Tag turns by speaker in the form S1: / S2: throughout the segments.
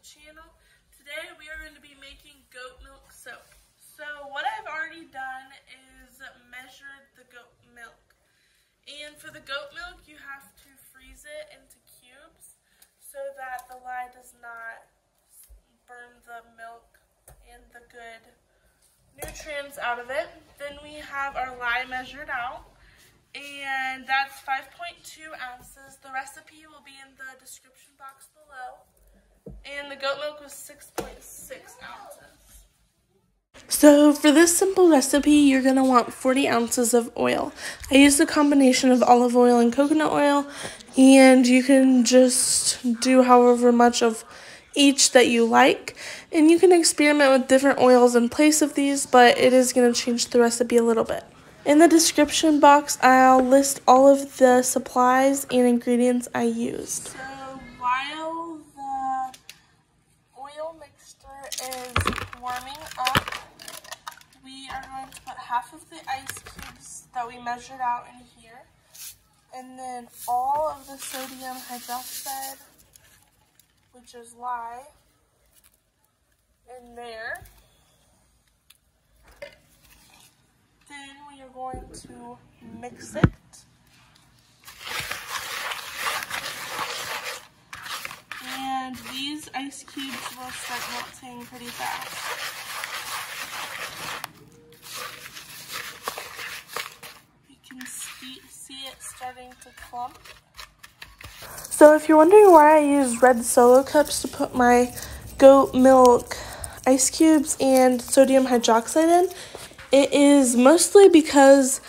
S1: channel. Today we are going to be making goat milk soap. So what I've already done is measured the goat milk. And for the goat milk, you have to freeze it into cubes so that the lye does not burn the milk and the good nutrients out of it. Then we have our lye measured out, and that's 5.2 ounces. The recipe will be in the description box below. And the goat milk was 6.6 ounces. So for this simple recipe, you're going to want 40 ounces of oil. I used a combination of olive oil and coconut oil, and you can just do however much of each that you like. And you can experiment with different oils in place of these, but it is going to change the recipe a little bit. In the description box, I'll list all of the supplies and ingredients I used. So while the oil mixture is warming up, we are going to put half of the ice cubes that we measured out in here, and then all of the sodium hydroxide, which is lye, in there. Then we are going to mix it. And these ice cubes will start melting pretty fast. You can see it starting to clump. So if you're wondering why I use red Solo cups to put my goat milk ice cubes and sodium hydroxide in, it is mostly because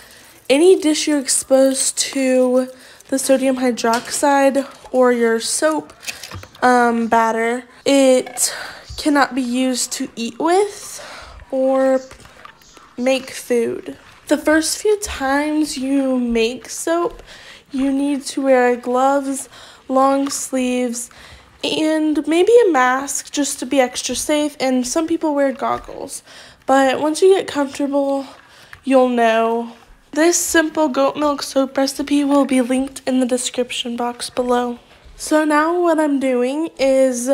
S1: any dish you're exposed to the sodium hydroxide or your soap batter, it cannot be used to eat with or make food. The first few times you make soap, you need to wear gloves, long sleeves, and maybe a mask just to be extra safe, and some people wear goggles. But once you get comfortable, you'll know. This simple goat milk soap recipe will be linked in the description box below. So now what I'm doing is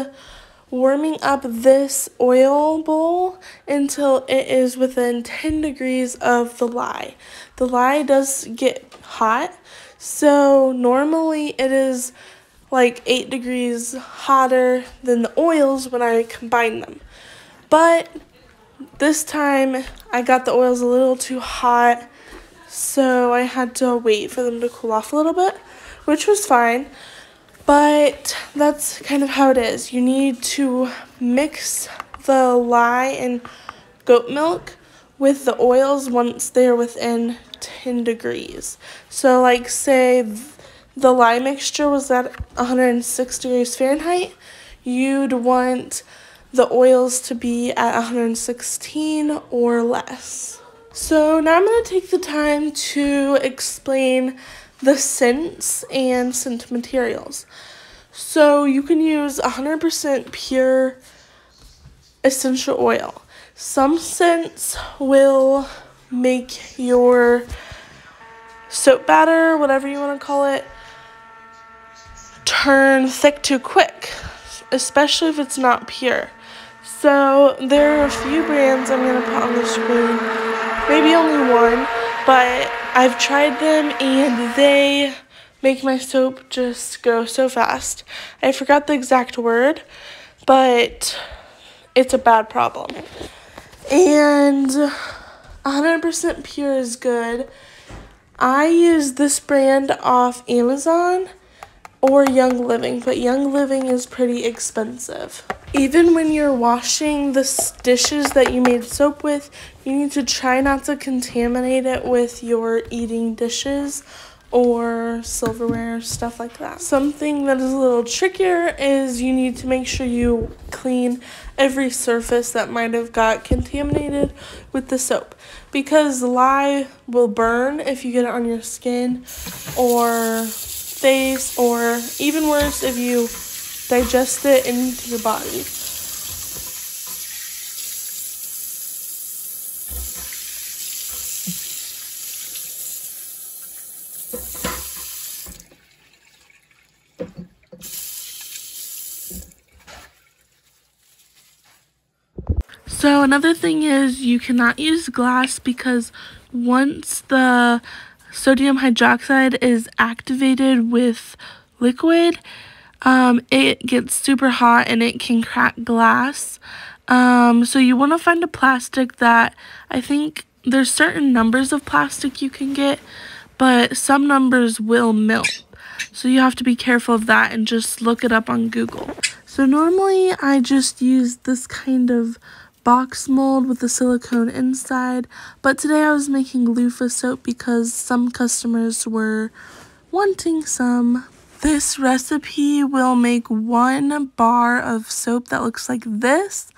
S1: warming up this oil bowl until it is within 10 degrees of the lye. The lye does get hot, so normally it is like 8 degrees hotter than the oils when I combine them. But this time I got the oils a little too hot, so I had to wait for them to cool off a little bit, which was fine. But that's kind of how it is. You need to mix the lye and goat milk with the oils once they're within 10 degrees. So like say the lye mixture was at 106 degrees Fahrenheit, you'd want the oils to be at 116 or less. So now I'm going to take the time to explain the scents and scent materials. So you can use 100% pure essential oil. Some scents will make your soap batter, whatever you want to call it, turn thick too quick, especially if it's not pure. So there are a few brands I'm going to put on the screen, maybe only one, but I've tried them and they make my soap just go so fast. I forgot the exact word, but it's a bad problem. And 100% pure is good. I use this brand off Amazon or Young Living, but Young Living is pretty expensive. Even when you're washing the dishes that you made soap with, you need to try not to contaminate it with your eating dishes or silverware, stuff like that. Something that is a little trickier is you need to make sure you clean every surface that might have got contaminated with the soap, because lye will burn if you get it on your skin or face, or even worse if you digest it into your body. So another thing is you cannot use glass because once the sodium hydroxide is activated with liquid, it gets super hot and it can crack glass. So you want to find a plastic that, I think there's certain numbers of plastic you can get, but some numbers will melt. So you have to be careful of that and just look it up on Google. So normally I just use this kind of box mold with the silicone inside, but today I was making loofah soap because some customers were wanting some. This recipe will make 1 bar of soap that looks like this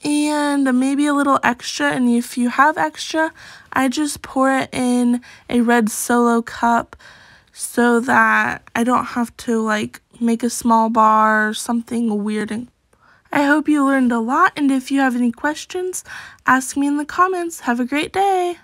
S1: and maybe a little extra, and if you have extra, I just pour it in a red Solo cup so that I don't have to like make a small bar or something weird. And I hope you learned a lot, and if you have any questions, ask me in the comments. Have a great day!